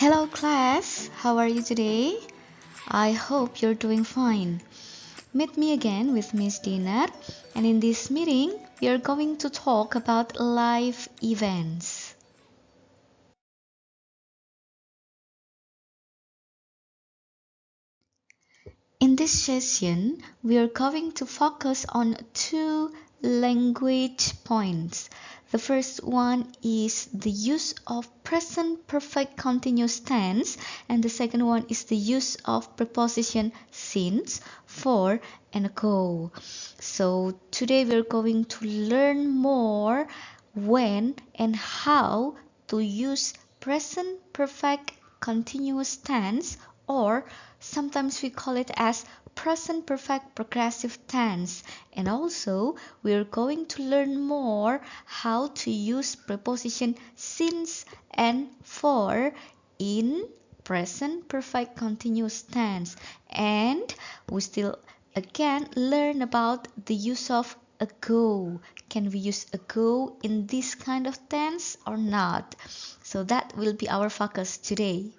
Hello class, how are you today? I hope you're doing fine. Meet me again with Miss Dinar, and in this meeting we are going to talk about life events. In this session, we are going to focus on two language points. The first one is the use of present perfect continuous tense, and the second one is the use of preposition since, for, and ago. So today we are going to learn more when and how to use present perfect continuous tense, or sometimes we call it as present perfect progressive tense. And also we are going to learn more how to use preposition since and for in present perfect continuous tense. And we still again learn about the use of ago. Can we use ago in this kind of tense or not? So that will be our focus today.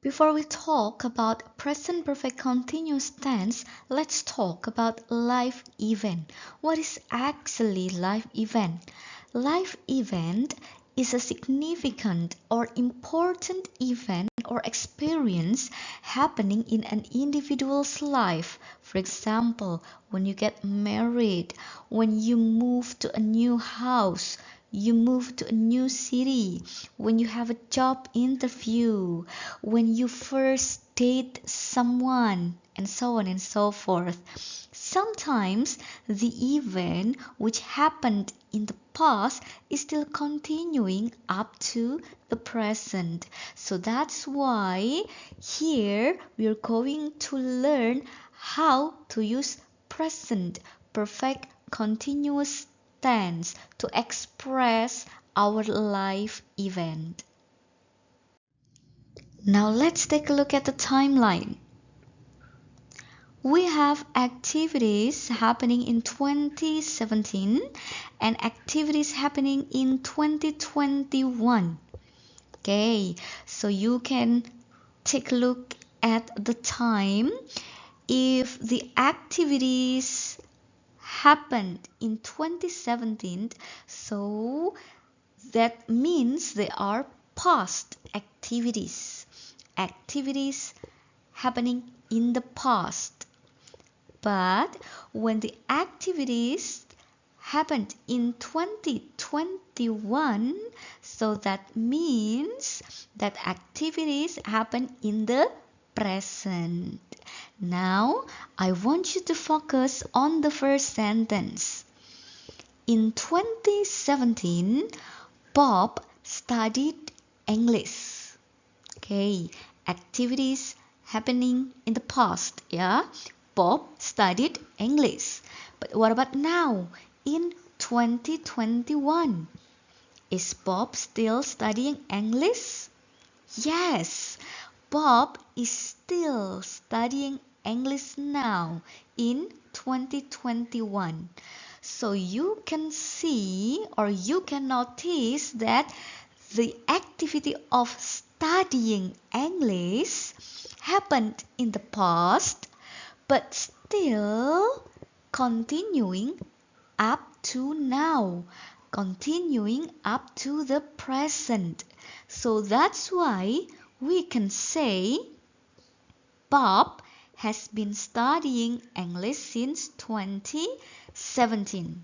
Before we talk about present perfect continuous tense, let's talk about life event. What is actually life event? Life event is a significant or important event or experience happening in an individual's life. For example, when you get married, when you move to a new house, you move to a new city, when you have a job interview, when you first date someone, and so on and so forth. Sometimes the event which happened in the past is still continuing up to the present. So that's why here we are going to learn how to use present perfect continuous tense to express our life event. Now let's take a look at the timeline. We have activities happening in 2017 and activities happening in 2021. Okay, so you can take a look at the time. If the activities happened in 2017, so that means they are past activities. Activities happening in the past. But when the activities happened in 2021, so that means that activities happen in the present. Now, I want you to focus on the first sentence. In 2017, Bob studied English. Okay, activities happening in the past, yeah. Bob studied English. But what about now in 2021? Is Bob still studying English? Yes, Bob is still studying English now in 2021. So you can see or you can notice that the activity of studying English happened in the past, but still continuing up to now, continuing up to the present. So that's why we can say Bob has been studying English since 2017.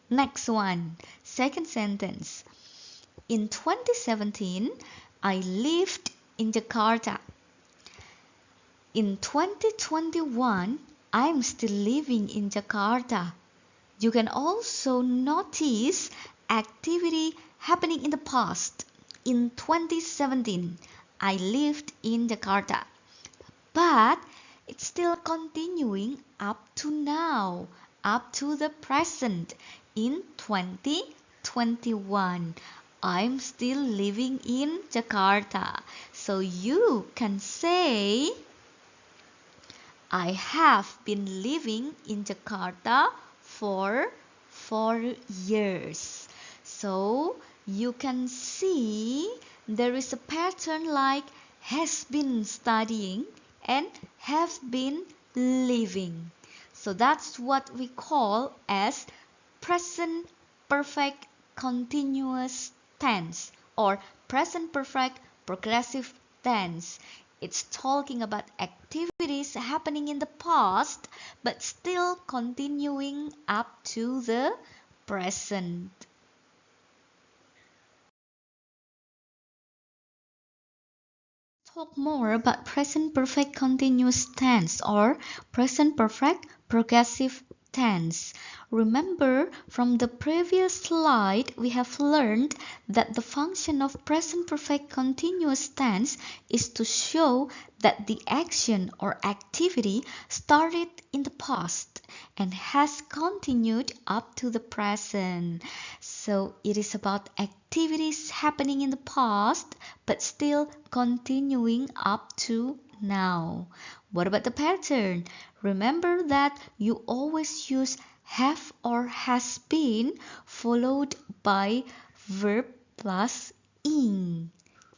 Next one, second sentence. In 2017, I lived in Jakarta. In 2021, I'm still living in Jakarta. You can also notice activity happening in the past. In 2017, I lived in Jakarta. But it's still continuing up to now, up to the present. In 2021, I'm still living in Jakarta. So you can say, I have been living in Jakarta for 4 years. So you can see there is a pattern like has been studying and have been living. So that's what we call as present perfect continuous tense or present perfect progressive tense. It's talking about activities happening in the past but still continuing up to the present. Talk more about present perfect continuous tense or present perfect progressive tense. Remember from the previous slide we have learned that the function of present perfect continuous tense is to show that the action or activity started in the past and has continued up to the present. So it is about activities happening in the past but still continuing up to now. What about the pattern? Remember that you always use have or has been followed by verb plus ing.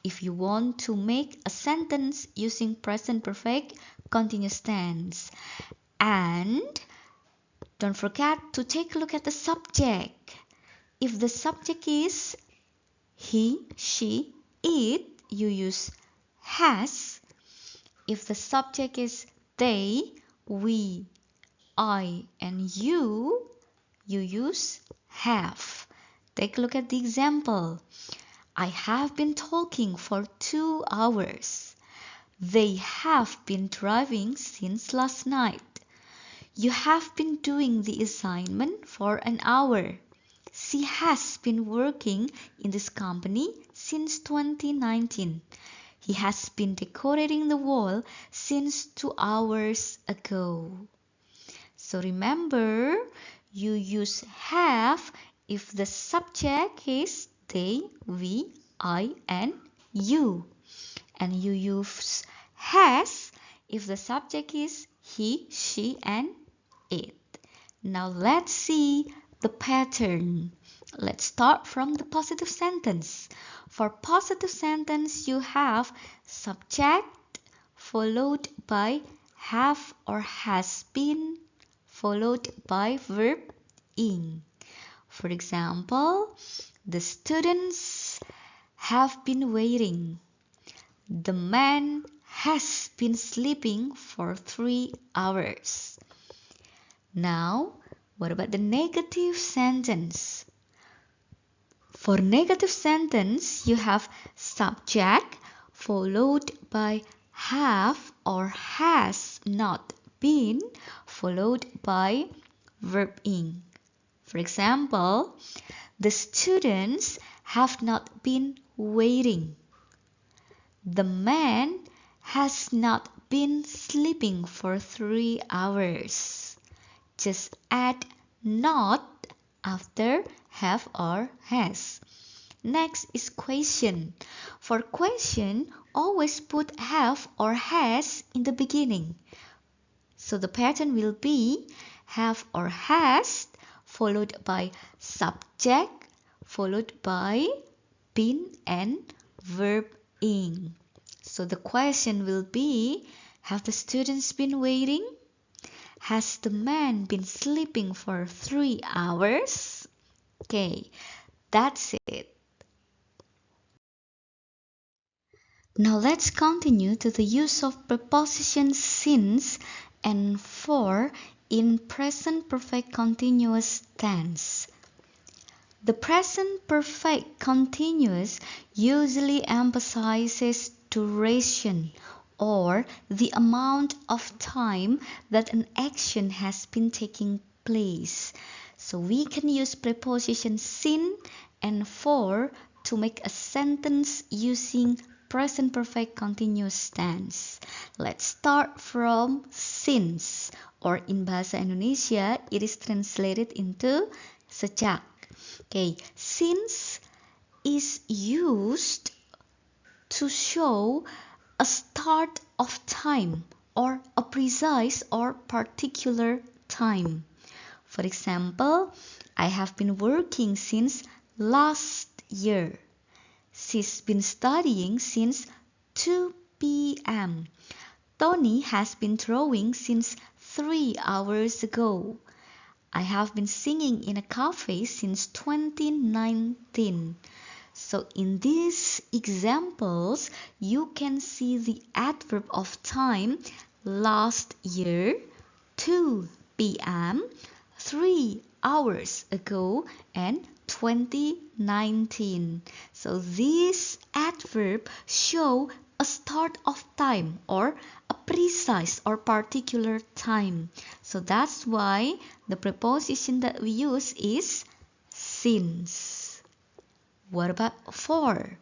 If you want to make a sentence using present perfect continuous tense. And don't forget to take a look at the subject. If the subject is he, she, it, you use has. If the subject is they, we, I, and you use have. Take a look at the example. I have been talking for 2 hours. They have been driving since last night. You have been doing the assignment for an hour. She has been working in this company since 2019. He has been decorating the wall since 2 hours ago. So remember, you use have if the subject is they, we, I, and you. And you use has if the subject is he, she, and it. Now let's see the pattern. Let's start from the positive sentence. For positive sentence, you have subject followed by have or has been followed by verb ing. For example, the students have been waiting. The man has been sleeping for 3 hours. Now, what about the negative sentence? For negative sentence, you have subject followed by have or has not been followed by verb ing. For example, the students have not been waiting. The man has not been sleeping for 3 hours. Just add not after have or has. Next is question. For question, always put have or has in the beginning. So the pattern will be have or has followed by subject followed by been and verb ing. So the question will be, have the students been waiting? Has the man been sleeping for 3 hours? Okay, that's it. Now let's continue to the use of prepositions since and for in present perfect continuous tense. The present perfect continuous usually emphasizes duration or the amount of time that an action has been taking place. So we can use prepositions sin and for to make a sentence using present perfect continuous tense. Let's start from since, or in Bahasa Indonesia it is translated into sejak. Okay, since is used to show a start of time or a precise or particular time. For example, I have been working since last year. She's been studying since 2 p.m. Tony has been drawing since 3 hours ago. I have been singing in a cafe since 2019. So in these examples, you can see the adverb of time last year, 2 p.m., 3 hours ago, and 2019. So these adverbs show a start of time or a precise or particular time. So that's why the preposition that we use is since. What about for?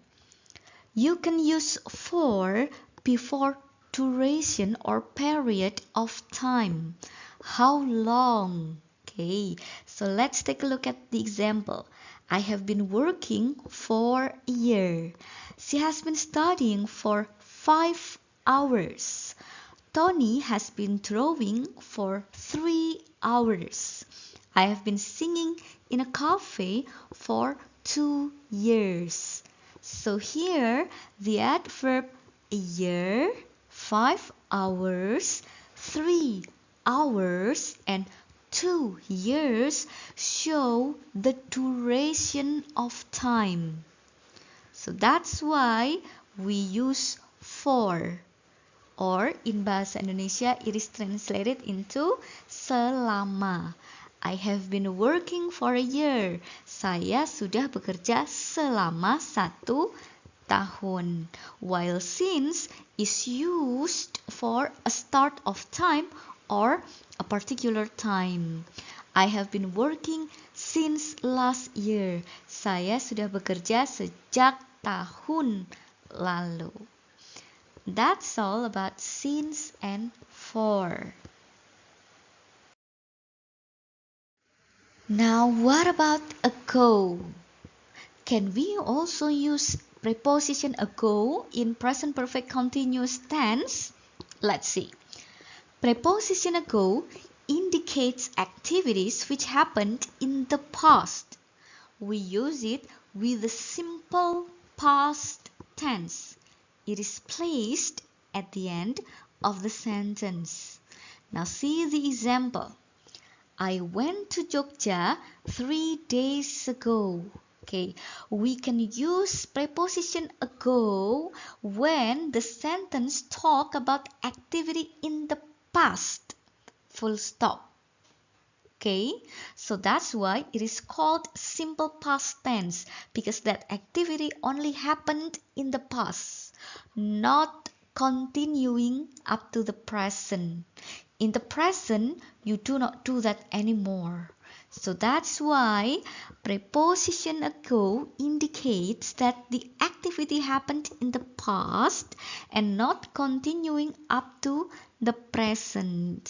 You can use for before duration or period of time. How long? Okay, so let's take a look at the example. I have been working for a year. She has been studying for 5 hours. Tony has been drawing for 3 hours. I have been singing in a cafe for 2 years. So here the adverb a year, 5 hours, 3 hours, and 2 years show the duration of time. So that's why we use for. Or in bahasa Indonesia it is translated into selama. I have been working for a year. Saya sudah bekerja selama 1 tahun. While since is used for a start of time or a particular time. I have been working since last year. Saya sudah bekerja sejak tahun lalu. That's all about since and for. Now what about ago? Can we also use preposition ago in present perfect continuous tense? Let's see. Preposition ago indicates activities which happened in the past. We use it with the simple past tense. It is placed at the end of the sentence. Now see the example. I went to Jogja 3 days ago. Okay, we can use preposition ago when the sentence talk about activity in the past. Full stop. Okay, so that's why it is called simple past tense, because that activity only happened in the past, not continuing up to the present. In the present, you do not do that anymore. So that's why preposition ago indicates that the activity happened in the past and not continuing up to the present.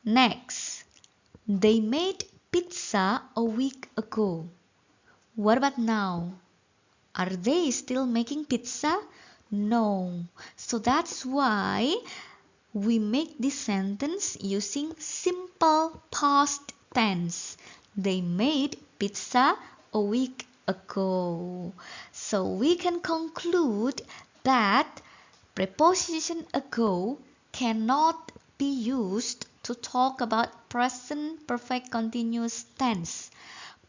Next, they made pizza a week ago. What about now? Are they still making pizza? No. So that's why we make this sentence using simple past tense. They made pizza a week ago. So we can conclude that preposition ago cannot be used to talk about present perfect continuous tense.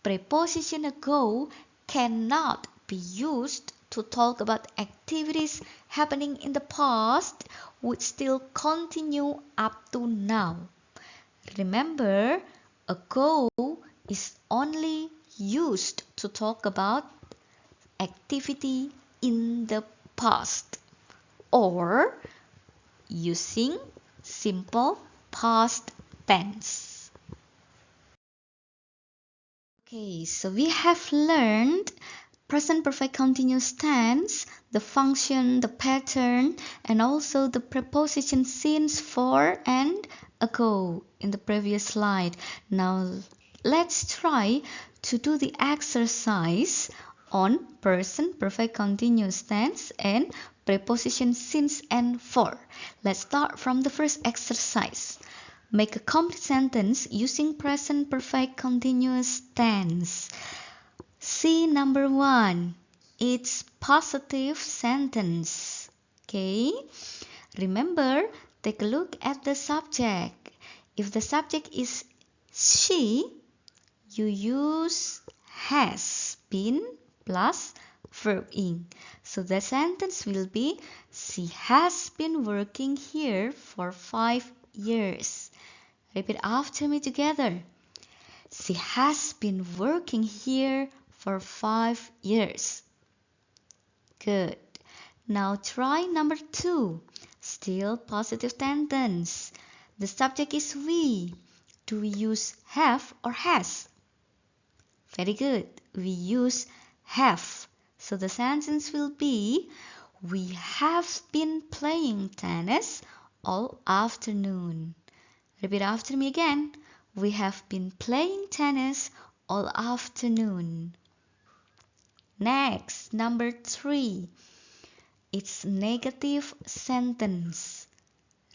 Preposition ago cannot be used to talk about activities happening in the past which still continue up to now. Remember, ago is only used to talk about activity in the past or using simple past tense. Okay, so we have learned present perfect continuous tense, the function, the pattern, and also the preposition since, for, and ago in the previous slide. Now let's try to do the exercise on present perfect continuous tense and preposition since and for. Let's start from the first exercise. Make a complete sentence using present perfect continuous tense. See number 1. It's positive sentence. Okay? Remember, take a look at the subject. If the subject is she, you use has been plus verb ing. So the sentence will be, she has been working here for 5 years. Repeat after me together. She has been working here for 5 years. Good. Now try number 2. Still positive sentence. The subject is we. Do we use have or has? Very good. We use have. So the sentence will be, we have been playing tennis all afternoon. Repeat after me again. We have been playing tennis all afternoon. Next, number 3. It's negative sentence.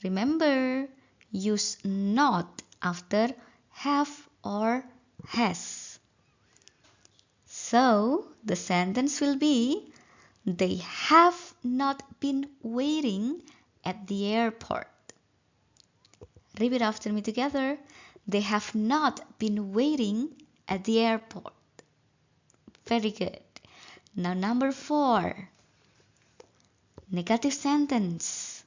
Remember, use not after have or has. So, the sentence will be, they have not been waiting at the airport. Repeat after me together. They have not been waiting at the airport. Very good. Now number 4. Negative sentence.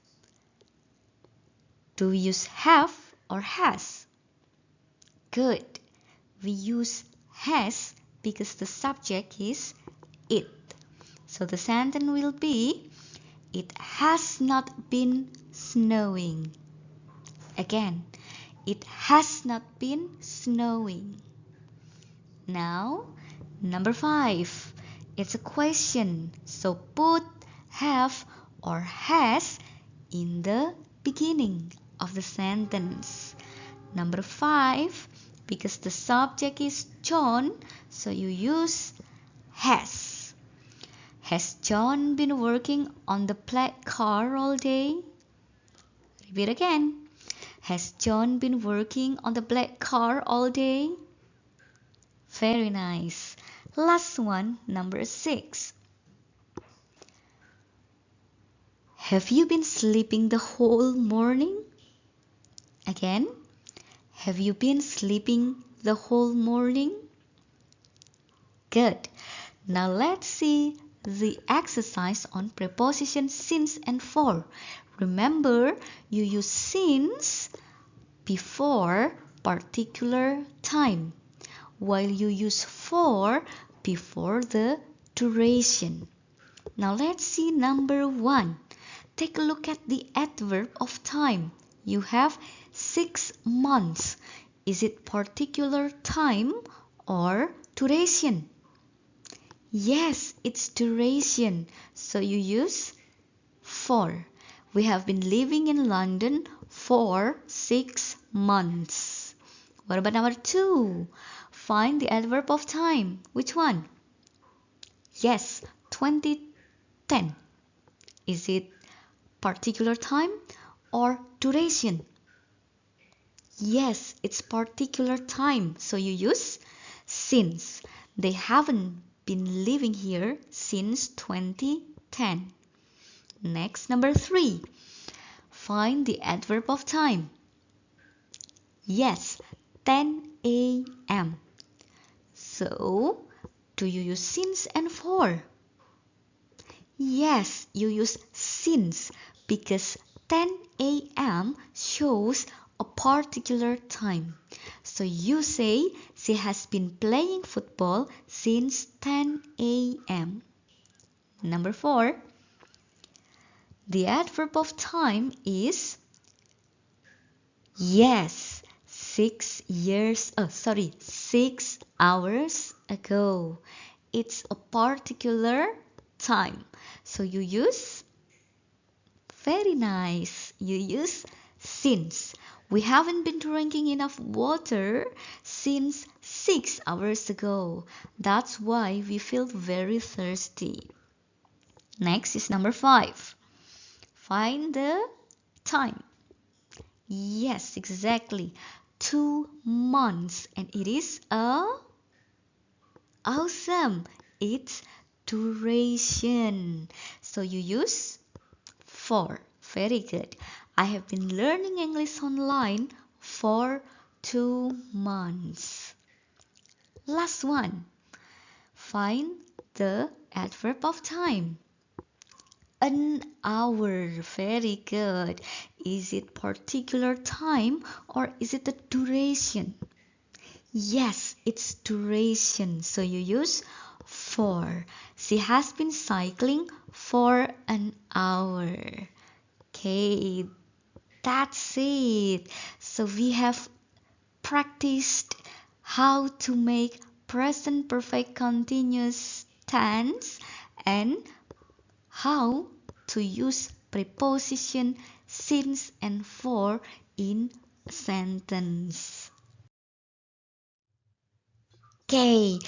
Do we use have or has? Good. We use has because the subject is it. So the sentence will be, it has not been snowing. Again, it has not been snowing. Now, number 5. It's a question. So put have or has in the beginning of the sentence. Number 5, because the subject is John, so you use has. Has John been working on the black car all day? Repeat again. Has John been working on the black car all day? Very nice. Last one, number 6. Have you been sleeping the whole morning? Again, have you been sleeping the whole morning? Good. Now let's see the exercise on preposition since and for. Remember, you use since before particular time, while you use for before the duration. Now let's see number 1. Take a look at the adverb of time. You have 6 months. Is it particular time or duration? Yes, it's duration. So you use for. We have been living in London for 6 months. What about number 2? Find the adverb of time. Which one? Yes, 2010. Is it particular time or duration? Yes, it's particular time. So you use since. They haven't been living here since 2010. Next, number 3. Find the adverb of time. Yes, 10 a.m. So, do you use since and for? Yes, you use since because 10 a.m. shows a particular time. So you say she has been playing football since 10 a.m. Number 4. The adverb of time is yes, 6 hours ago. It's a particular time. So you use, very nice, you use since. We haven't been drinking enough water since 6 hours ago. That's why we feel very thirsty. Next is number 5. Find the time. Yes, exactly. 2 months. And it is a Awesome! It's duration. So you use for. Very good. I have been learning English online for 2 months. Last one. Find the adverb of time. An hour. Very good. Is it particular time or is it the duration? Yes, it's duration. So you use for. She has been cycling for an hour. Okay, that's it. So we have practiced how to make present perfect continuous tense and how to use preposition since and for in a sentence. Okay,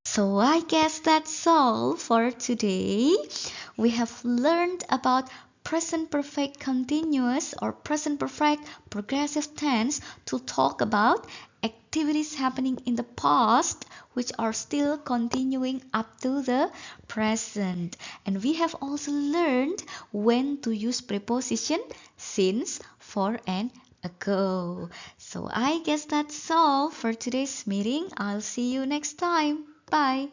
so I guess that's all for today. We have learned about present perfect continuous or present perfect progressive tense to talk about activities happening in the past which are still continuing up to the present. And we have also learned when to use preposition since, for, and ago. So I guess that's all for today's meeting. I'll see you next time. Bye.